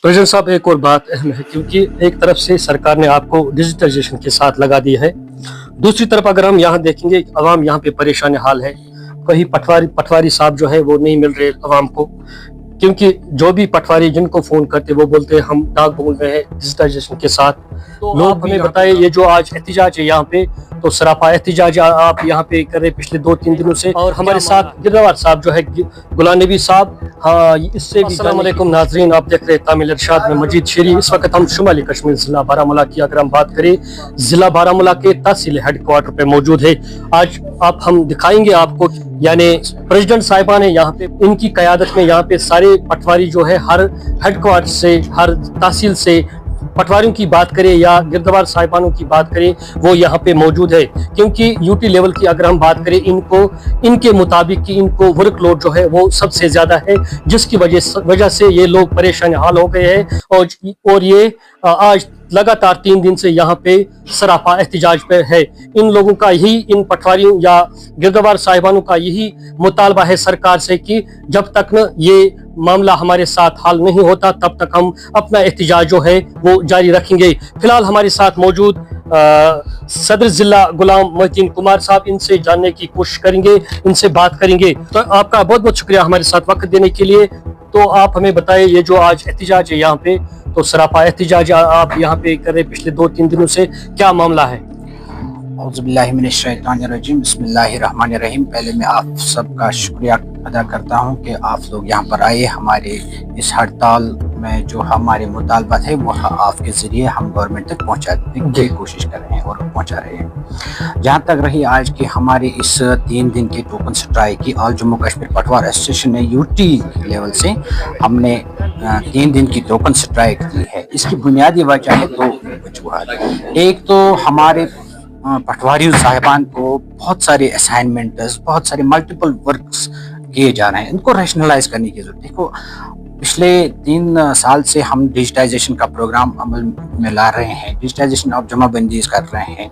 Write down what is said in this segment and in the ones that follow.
President साहब, एक और बात अहम है क्योंकि एक तरफ से सरकार ने आपको डिजिटलाइजेशन के साथ लगा दी है। दूसरी तरफ अगर हम यहाँ देखेंगे, अवाम यहाँ पे परेशान हाल है। कहीं पटवारी साहब जो है वो नहीं मिल रहे अवाम को, क्योंकि जो भी पटवारी जिनको फोन करते वो बोलते हैं हम डाक बोल रहे हैं डिजिटलाइजेशन के साथ। तो लोग हमें बताए ये जो आज एहतिजाज है यहाँ पे, तो सरापा एहतिजाज आप यहाँ पे कर रहे पिछले 2-3 दिनों से। और हमारे साथ गिरदावर साहब जो है, गुलाम नबी साहब, हाँ इससे भी। अस्सलाम वालेकुम नाजरीन, आप देख रहे हैं तामिल इरशाद में मजीद शेरी। इस वक्त हम शुमाली कश्मीर जिला बारामूला की अगर हम बात करें, जिला बारामूला के तहसील हेडक्वार्टर पे मौजूद है। आज हम दिखाएंगे आपको, यानी प्रेसिडेंट साहिबान है यहाँ पे, इनकी क़यादत में यहाँ पे सारे पटवारी जो है हर हेडक्वार्टर से, हर तहसील से पटवारियों की बात करें या गिरदवार साहिबानों की बात करें, वो यहाँ पे मौजूद है। क्योंकि यूटी लेवल की अगर हम बात करें, इनके मुताबिक कि इनको वर्कलोड जो है वो सबसे ज्यादा है, जिसकी वजह से ये लोग परेशान हाल हो गए हैं। और ये आज लगातार 3 दिन से यहाँ पे सरापा एहतिजाज पे है। इन लोगों का यही, इन पटवारियों या गिरदवार साहिबानों का यही मुतालबा है सरकार से कि जब तक न ये मामला हमारे साथ हल नहीं होता तब तक हम अपना एहतिजाज जो है वो जारी रखेंगे। फिलहाल हमारे साथ मौजूद सदर जिला गुलाम मोहद्दीन कुमार साहब, इनसे जानने की कोशिश करेंगे, इनसे बात करेंगे। तो आपका बहुत बहुत शुक्रिया हमारे साथ वक्त देने के लिए। तो आप हमें बताइए, ये जो आज एहतिजाज है यहाँ पे, तो सरापा एहतिजाज आप यहाँ पे कर रहे पिछले 2-3 दिनों से, क्या मामला है? औज़ुबिल्लाहिमिनश्शैतानिर्रजीम, बिस्मिल्लाहिर्रहमानिर्रहीम। पहले मैं आप सबका शुक्रिया अदा करता हूँ कि आप लोग यहाँ पर आए। हमारे इस हड़ताल में जो हमारे मुतालबा थे वो आपके ज़रिए हम गवर्नमेंट तक पहुँचाने की कोशिश कर रहे हैं और पहुँचा रहे हैं। जहाँ तक रही आज की हमारी इस 3 दिन की टोकन स्ट्राइक की, ऑल जम्मू कश्मीर पटवार एसोसिएशन ने यूटी लेवल से हमने 3 दिन की टोकन स्ट्राइक की है। इसकी बुनियादी वजह है 2 वजूहात। एक तो हमारे पटवारियों साहिबान को बहुत सारे असाइनमेंट्स, बहुत सारे मल्टीपल वर्क्स किए जा रहे हैं, इनको रैशनलाइज करने की जरूरत है। देखो, पिछले 3 साल से हम डिजिटाइजेशन का प्रोग्राम अमल में ला रहे हैं, डिजिटाइजेशन ऑफ जमाबंदी कर रहे हैं।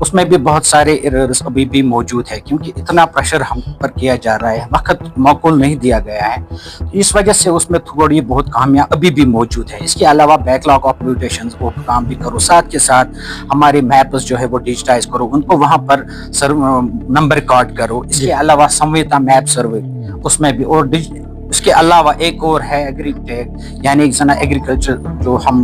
उसमें भी बहुत सारे एरर्स अभी भी मौजूद है, क्योंकि इतना प्रेशर हम पर किया जा रहा है, वक्त मौकूल नहीं दिया गया है। इस वजह से उसमें थोड़ी बहुत खामियां अभी भी मौजूद है। इसके अलावा बैकलॉग ऑफ म्यूटेशंस वो काम भी करो, साथ के साथ हमारे मैप्स जो है वो डिजिटाइज करो, उनको वहाँ पर नंबर रिकॉर्ड करो। इसके अलावा संवेदना मैप सर्वे उसमें भी, और इसके अलावा एक और है एग्रीटेक, यानी एग्रीकल्चर जो हम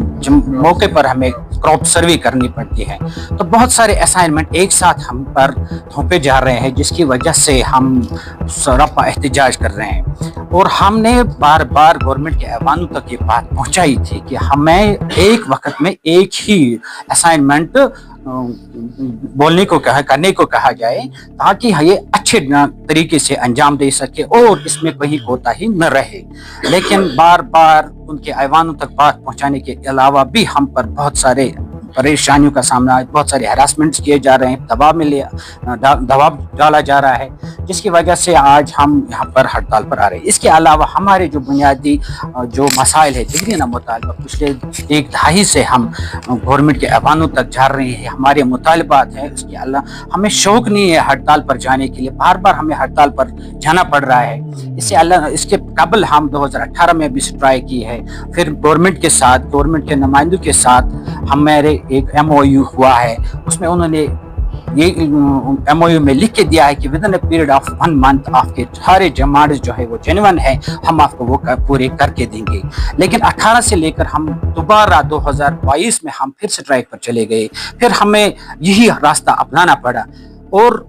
मौके पर हमें क्रॉप सर्वे करनी पड़ती है। तो बहुत सारे असाइनमेंट एक साथ हम पर थोपे जा रहे हैं, जिसकी वजह से हम सरापा एहतिजाज कर रहे हैं। और हमने बार बार गवर्नमेंट के ऐवानों तक ये बात पहुंचाई थी कि हमें एक वक्त में एक ही असाइनमेंट बोलने को करने को कहा जाए, ताकि ये अच्छे तरीके से अंजाम दे सके और इसमें कोई कोताही न रहे। लेकिन बार बार उनके ऐवानों तक बात पहुंचाने के अलावा भी हम पर बहुत सारे परेशानियों का सामना, बहुत सारे हरासमेंट्स किए जा रहे हैं, दबाव डाला जा रहा है, जिसकी वजह से आज हम यहाँ पर हड़ताल पर आ रहे हैं। इसके अलावा हमारे जो बुनियादी जो मसाइल है, डिग्री ना मुतालबा, पिछले 1 दहाई से हम गवर्नमेंट के ऐवानों तक जा रहे हैं, हमारे मुतालबात हैं। इसके अलावा हमें शौक नहीं है हड़ताल पर जाने के लिए, बार बार हमें हड़ताल पर जाना पड़ रहा है। इसके कबल हम 2018 में भी स्ट्राइक की है, फिर गवर्नमेंट के साथ, गवर्नमेंट के नुमाइंदों के साथ हमारे एक MOU हुआ है। उसमें उन्होंने ये MOU में लिख के दिया है कि with in a period of 1 month आपके सारे डिमांड्स जो है वो जेन्युइन है, हम आपको वो पूरे करके देंगे। लेकिन 18 से लेकर हम दोबारा 2022 में हम फिर स्ट्राइक पर चले गए, फिर हमें यही रास्ता अपनाना पड़ा और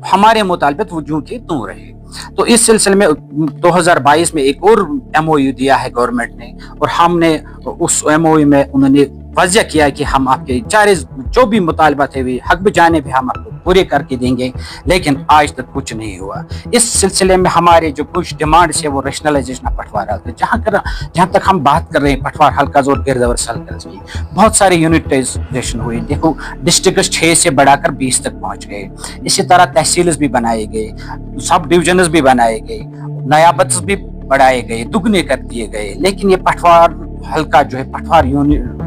हमारे मुतालबे वो जो कि तू रहे। तो इस सिलसिले में 2022 में एक और MOU दिया है गवर्नमेंट ने, और हमने उस MOU में उन्होंने वाज़िया किया है कि हम आपके सारे जो भी मुतालबा थे भी हक बजाने भी हम आपको पूरे करके देंगे। लेकिन आज तक कुछ नहीं हुआ। इस सिलसिले में हमारे जो कुछ डिमांड्स है वो रैशनलाइजेशन पटवार हल्का, जहाँ तक हम बात कर रहे हैं पटवार हल्का और गिरदवर हल्का की, बहुत सारे यूनिटाइजेशन हुए। देखो, डिस्ट्रिक्ट 6 से बढ़ाकर 20 तक पहुँच गए। इसी तरह तहसील भी बनाए गए, सब डिविजन भी बनाए गए, नयाबत भी बढ़ाए गए, दुगने कर दिए गए। लेकिन ये पटवार हल्का जो है, पटवार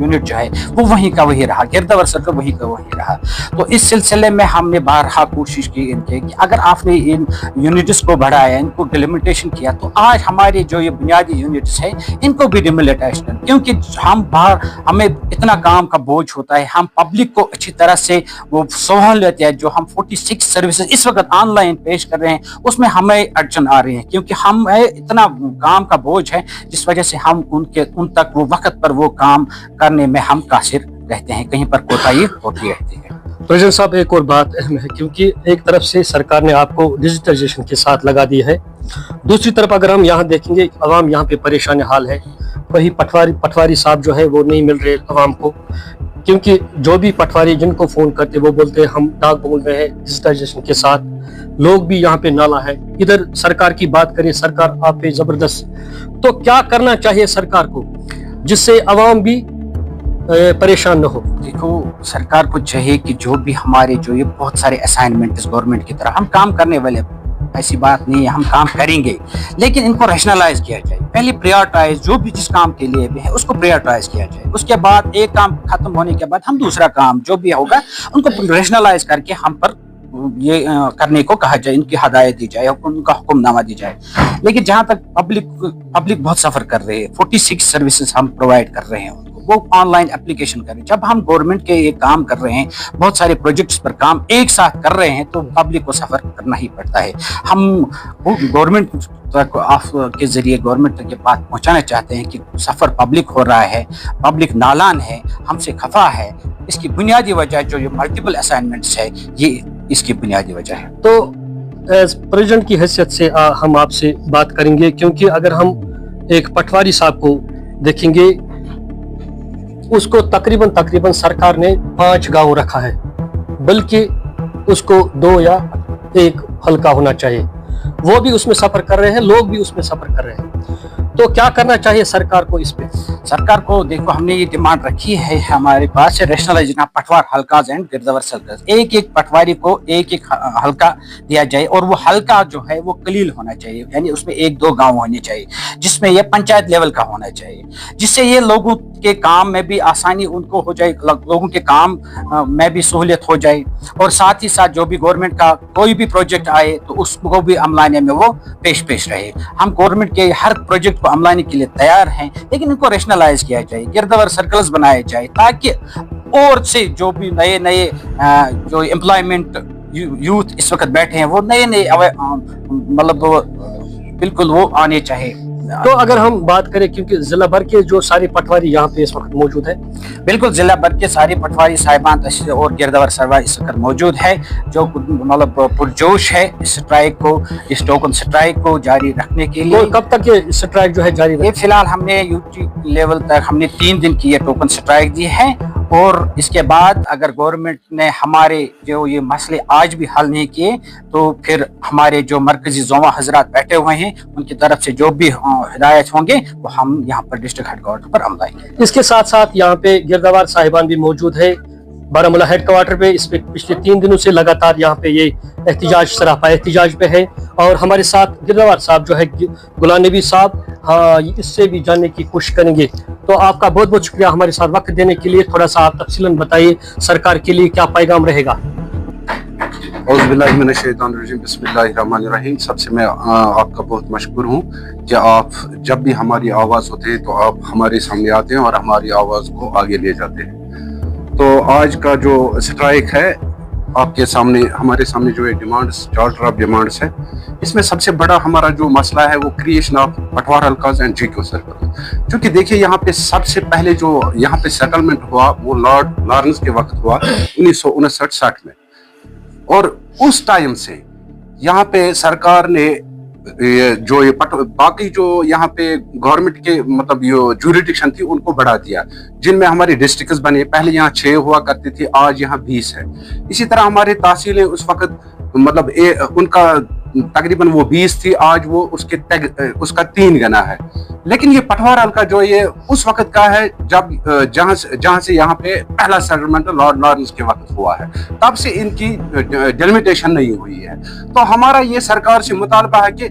यूनिट जो है वो वहीं का वही रहा, गिरदावर सर्कल वहीं का वही रहा। तो इस सिलसिले में हमने बारहा कोशिश की इनके कि अगर आपने इन यूनिट्स को बढ़ाया, इनको डिलिमिटेशन किया, तो आज हमारे जो ये बुनियादी यूनिट्स है इनको भी डिलिमिटेशन, क्योंकि हम बाहर हमें इतना काम का बोझ होता है, हम पब्लिक को अच्छी तरह से वो सहूलियत है जो हम 46 सर्विसेज इस वक्त ऑनलाइन पेश कर रहे हैं उसमें हमें अड़चन आ रही है, क्योंकि हमें इतना काम का बोझ है जिस वजह से हम उन तक वो वक्त पर वो काम करने में हम कासिर रहते हैं, कहीं पर कोताही होती रहती है। प्रेसिडेंट साहब, एक और बात अहम है, क्योंकि एक तरफ से सरकार ने आपको डिजिटलाइजेशन के साथ लगा दी है, दूसरी तरफ अगर हम यहाँ देखेंगे अवाम यहाँ पे परेशान हाल है। वही पटवारी साहब जो है वो नहीं मिल रहे अवाम को, क्योंकि जो भी पटवारी जिनको फोन करते वो बोलते हैं हम डाक बोल रहे हैं डिजिटलाइजेशन के साथ, लोग भी यहाँ पे नाला है। इधर सरकार की बात करें, सरकार आप पे जबरदस्त, तो क्या करना चाहिए सरकार को जिससे अवाम भी परेशान न हो? देखो, सरकार को चाहिए कि जो भी हमारे जो ये बहुत सारे असाइनमेंट गवर्नमेंट की तरफ हम काम करने वाले, ऐसी बात नहीं है, हम काम करेंगे, लेकिन इनको रैशनलाइज किया जाए। पहले प्रायोरिटाइज जो भी जिस काम के लिए भी है उसको प्रायोरिटाइज किया जाए, उसके बाद एक काम खत्म होने के बाद हम दूसरा काम जो भी होगा उनको रैशनलाइज करके हम पर ये करने को कहा जाए, इनकी हदायत दी जाए, उनका हुक्मनामा दी जाए। लेकिन जहां तक पब्लिक बहुत सफर कर रहे हैं, 46 सर्विसेज हम प्रोवाइड कर रहे हैं उनको, वो ऑनलाइन एप्लीकेशन करें। जब हम गवर्नमेंट के ये काम कर रहे हैं, बहुत सारे प्रोजेक्ट्स पर काम एक साथ कर रहे हैं, तो पब्लिक को सफर करना ही पड़ता है। हम गवर्नमेंट तक के जरिए गवर्नमेंट तक ये बात पहुंचाना चाहते हैं कि सफर पब्लिक हो रहा है, पब्लिक नालान है, हमसे खफा है। इसकी बुनियादी वजह जो ये मल्टीपल असाइनमेंट्स है, ये इसकी बुनियादी वजह है। तो एज प्रेसिडेंट की हैसियत से हम आपसे बात करेंगे, क्योंकि अगर हम एक पटवारी साहब को देखेंगे, उसको तकरीबन सरकार ने 5 गांव रखा है, बल्कि उसको 2 या 1 हल्का होना चाहिए। वो भी उसमें सफर कर रहे हैं, लोग भी उसमें सफर कर रहे हैं। तो क्या करना चाहिए सरकार को इस पे? सरकार को देखो, हमने ये डिमांड रखी है हमारे पास रैशनलाइजेशन पटवार हल्काज एंड गिरदावर सर्कल्स, एक पटवारी को एक हल्का दिया जाए, और वो हल्का जो है वो कलील होना चाहिए, यानी उसमें 1-2 गांव होने चाहिए, जिसमें ये पंचायत लेवल का होना चाहिए, जिससे ये लोगों के काम में भी आसानी उनको हो जाए, लोगों के काम में भी सहूलियत हो जाए, और साथ ही साथ जो भी गवर्नमेंट का कोई भी प्रोजेक्ट आए तो उसको भी अमलाने में वो पेश रहे। हम गवर्नमेंट के हर प्रोजेक्ट को अमलाने के लिए तैयार हैं, लेकिन इनको रैशनलाइज किया जाए, गिरदावर सर्कल्स बनाए जाए, ताकि और से जो भी नए जो एम्प्लॉयमेंट यूथ इस वक्त बैठे हैं वो नए मतलब बिल्कुल वो आने चाहिए। तो अगर हम बात करें, क्योंकि जिला भर के जो सारे पटवारी यहाँ पे इस वक्त मौजूद है, बिल्कुल जिला भर के सारे पटवारी साहिबान और गिरदावर सरवा इस वक्त मौजूद है, जो मतलब पुरजोश है इस स्ट्राइक को, इस टोकन स्ट्राइक को जारी रखने के लिए। तो कब तक ये स्ट्राइक जो है जारी रहेगी? फिलहाल हमने यूटी लेवल तक हमने 3 दिन की ये टोकन स्ट्राइक दी है, और इसके बाद अगर गवर्नमेंट ने हमारे जो ये मसले आज भी हल नहीं किए, तो फिर हमारे जो मरकजी ज़ोमा हजरात बैठे हुए हैं उनकी तरफ से जो भी हिदायत होंगे वो हम यहाँ पर डिस्ट्रिक्ट हेडक्वार्टर पर अमलाएंगे। इसके साथ साथ यहाँ पे गिरदावर साहिबान भी मौजूद है बारामूला हेडक्वार्टर पे। इस पे पिछले 3 दिनों से लगातार यहाँ पे ये एहतिजाज सरापा एहतिजाज पे है, और हमारे साथ गिरदावर साहब जो है गुलाम नबी साहब, हाँ, इससे भी जानने की कोशिश करेंगे। तो आपका बहुत बहुत शुक्रिया हमारे साथ वक्त देने के लिए। थोड़ा सा आप तफसीलन बताइए, सरकार के लिए क्या पैगाम रहेगा? बिस्मिल्लाहिर्रहमानिर्रहीम। सबसे मैं आपका बहुत मशकूर हूँ कि आप जब भी हमारी आवाज़ होती है तो आप हमारे सामने आते हैं और हमारी आवाज़ को आगे ले जाते हैं। तो आज का जो स्ट्राइक है आपके सामने, हमारे सामने जो डिमांड्स, चार्टर ऑफ डिमांड्स है, इसमें सबसे बड़ा हमारा जो मसला है वो क्रिएशन ऑफ पटवार हल्काज एंड जीक्यू सर्कल। क्योंकि देखिए, यहाँ पे सबसे पहले जो यहाँ पे सेटलमेंट हुआ वो लॉर्ड लॉरेंस के वक्त हुआ 1959-60 में, और उस टाइम से यहाँ पे सरकार ने जो ये बाकी जो यहाँ पे गवर्नमेंट के मतलब ये ज्यूरिडिक्शन थी उनको बढ़ा दिया, जिनमें हमारी डिस्ट्रिक्ट्स बने। पहले यहाँ 6 हुआ करती थी, आज यहाँ 20 है। इसी तरह हमारी तहसीलें उस वक्त मतलब उनका तकरीबन वो 20 थी, आज वो उसका 3 गुना है। लेकिन ये पटवार हल्का जो ये उस वक्त का है जब जहां से यहाँ पे पहला सेटलमेंट लॉर्ड लॉरेंस के वक्त हुआ है, तब से इनकी डिलिमिटेशन नहीं हुई है। तो हमारा ये सरकार से मुतालबा है कि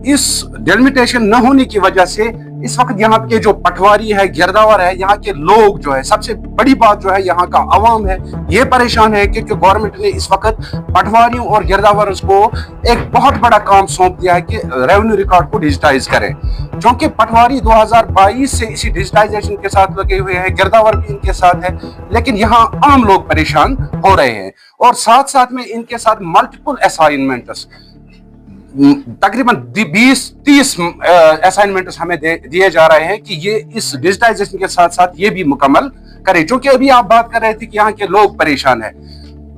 इस डेलिमिटेशन न होने की वजह से इस वक्त यहाँ के जो पटवारी है, गिरदावर है, यहाँ के लोग जो है, सबसे बड़ी बात जो है यहाँ का अवाम है, ये परेशान है कि गवर्नमेंट ने इस वक्त पटवारियों और गिरदावरों को एक बहुत बड़ा काम सौंप दिया है कि रेवेन्यू रिकॉर्ड को डिजिटाइज करें। क्योंकि पटवारी 2022 से इसी डिजिटाइजेशन के साथ लगे हुए हैं, गिरदावर भी इनके साथ है, लेकिन यहाँ आम लोग परेशान हो रहे हैं। और साथ साथ में इनके साथ मल्टीपल असाइनमेंट्स, तकरीबन 20-30 असाइनमेंट्स हमें दिए जा रहे हैं कि ये इस डिजिटाइजेशन के साथ साथ ये भी मुकम्मल करें। क्योंकि अभी आप बात कर रहे थे कि यहाँ के लोग परेशान हैं,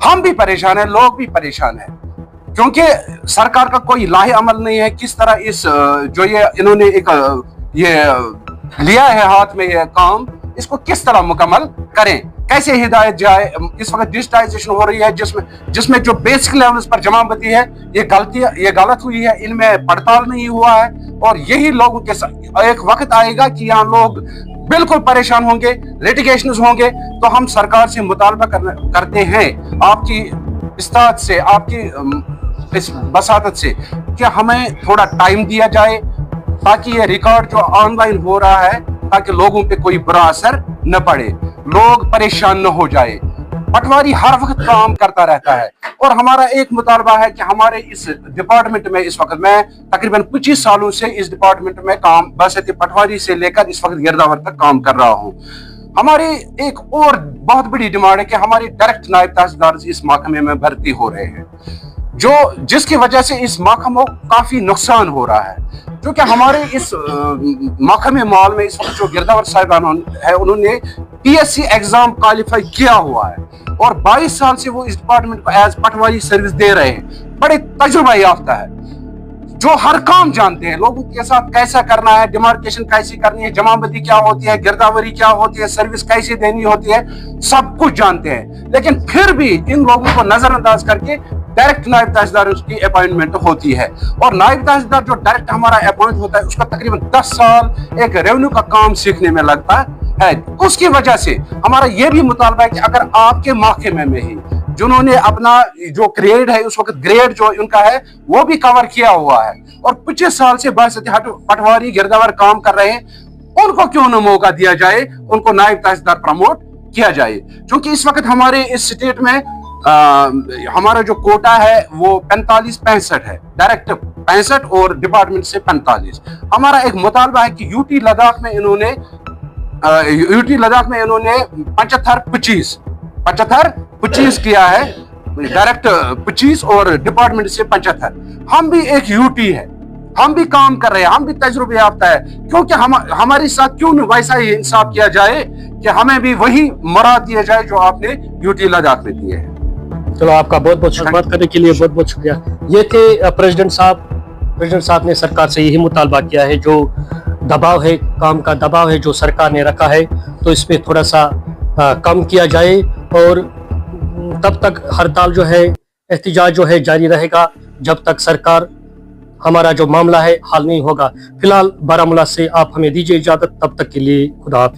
हम भी परेशान हैं, लोग भी परेशान हैं, क्योंकि सरकार का कोई लाहे अमल नहीं है किस तरह इस जो ये इन्होंने एक ये लिया है हाथ में ये काम, इसको किस तरह मुकम्मल करें, कैसे हिदायत जाए। इस वक्त डिजिटाइजेशन हो रही है जिसमें जो बेसिक लेवल्स पर जमाबंदी है ये गलत हुई है, इनमें पड़ताल नहीं हुआ है। और यही लोगों के साथ एक वक्त आएगा कि यहाँ लोग बिल्कुल परेशान होंगे, लिटिगेशंस होंगे। तो हम सरकार से मुतालबा करते हैं आपकी इस्तात से, आपकी इस बसातत से, कि हमें थोड़ा टाइम दिया जाए ताकि ये रिकॉर्ड जो ऑनलाइन हो रहा है ताकि लोगों पे कोई बुरा असर न पड़े, लोग परेशान न हो जाए। पटवारी हर वक्त काम करता रहता है और हमारा एक मुतालबा है कि हमारे इस डिपार्टमेंट में इस वक्त मैं तकरीबन 25 सालों से इस डिपार्टमेंट में काम बशर्ते पटवारी से लेकर इस वक्त गिरदावर तक काम कर रहा हूँ। हमारी एक और बहुत बड़ी डिमांड है कि हमारे डायरेक्ट नायब तहसीलदार इस महकमे में भर्ती हो रहे हैं, जिसकी वजह से इस महकमे को काफी नुकसान हो रहा है। क्योंकि हमारे इस महकमे माल में इस वक्त जो गिरदावर साहिबान है उन्होंने PSC एग्जाम क्वालिफाई किया हुआ है और 22 साल से वो इस डिपार्टमेंट को एज पटवारी सर्विस दे रहे हैं, बड़े तजुर्बा याफ्ता है, जो हर काम जानते हैं, लोगों के साथ कैसा करना है, डिमार्केशन कैसी करनी है, जमाबंदी क्या होती है, गिरदावरी क्या होती है, सर्विस कैसी देनी होती है, सब कुछ जानते हैं। लेकिन फिर भी इन लोगों को नजरअंदाज करके डायरेक्ट नायब तहसीलदार की अपॉइंटमेंट होती है और नायब तहसीलदार जो डायरेक्ट हमारा अपॉइंट होता है उसका तकरीबन 10 साल एक रेवेन्यू का काम सीखने में लगता है। उसकी वजह से हमारा यह भी मुतालबा है कि अगर आपके महकमे में ही जिन्होंने अपना जो ग्रेड है उस वक्त ग्रेड जो उनका है वो भी कवर किया हुआ है और 25 साल से पटवारी गिरदावर काम कर रहे हैं, उनको क्यों न मौका दिया जाए, उनको नायब तहसीलदार प्रमोट किया जाए। क्योंकि इस वक्त हमारे इस स्टेट में हमारा जो कोटा है वो 45-65 है, डायरेक्ट 65 और डिपार्टमेंट से 45। हमारा एक मुतालबा है कि यूटी लद्दाख में इन्होंने 75-25 किया है, डायरेक्ट 25 और डिपार्टमेंट से 75। हम भी एक यूटी है, हम भी काम कर रहे हैं, हम भी तजुर्बे याफ्ता है, क्योंकि हमारे साथ क्यों न वैसा ही इंसाफ किया जाए कि हमें भी वही मुराद दिए जाए जो आपने यूटी लद्दाख में दिए हैं। चलो, आपका बहुत बहुत शुक्रिया करने के लिए बहुत बहुत शुक्रिया। ये थे प्रेसिडेंट साहब ने सरकार से यही मुतालबा किया है, जो दबाव है, काम का दबाव है जो सरकार ने रखा है, तो इस पे थोड़ा सा कम किया जाए और तब तक हड़ताल जो है, एहतिजाज जो है जारी रहेगा जब तक सरकार हमारा जो मामला है हल नहीं होगा। फिलहाल बारामूला से आप हमें दीजिए इजाजत, तब तक के लिए खुदा हाफिज़।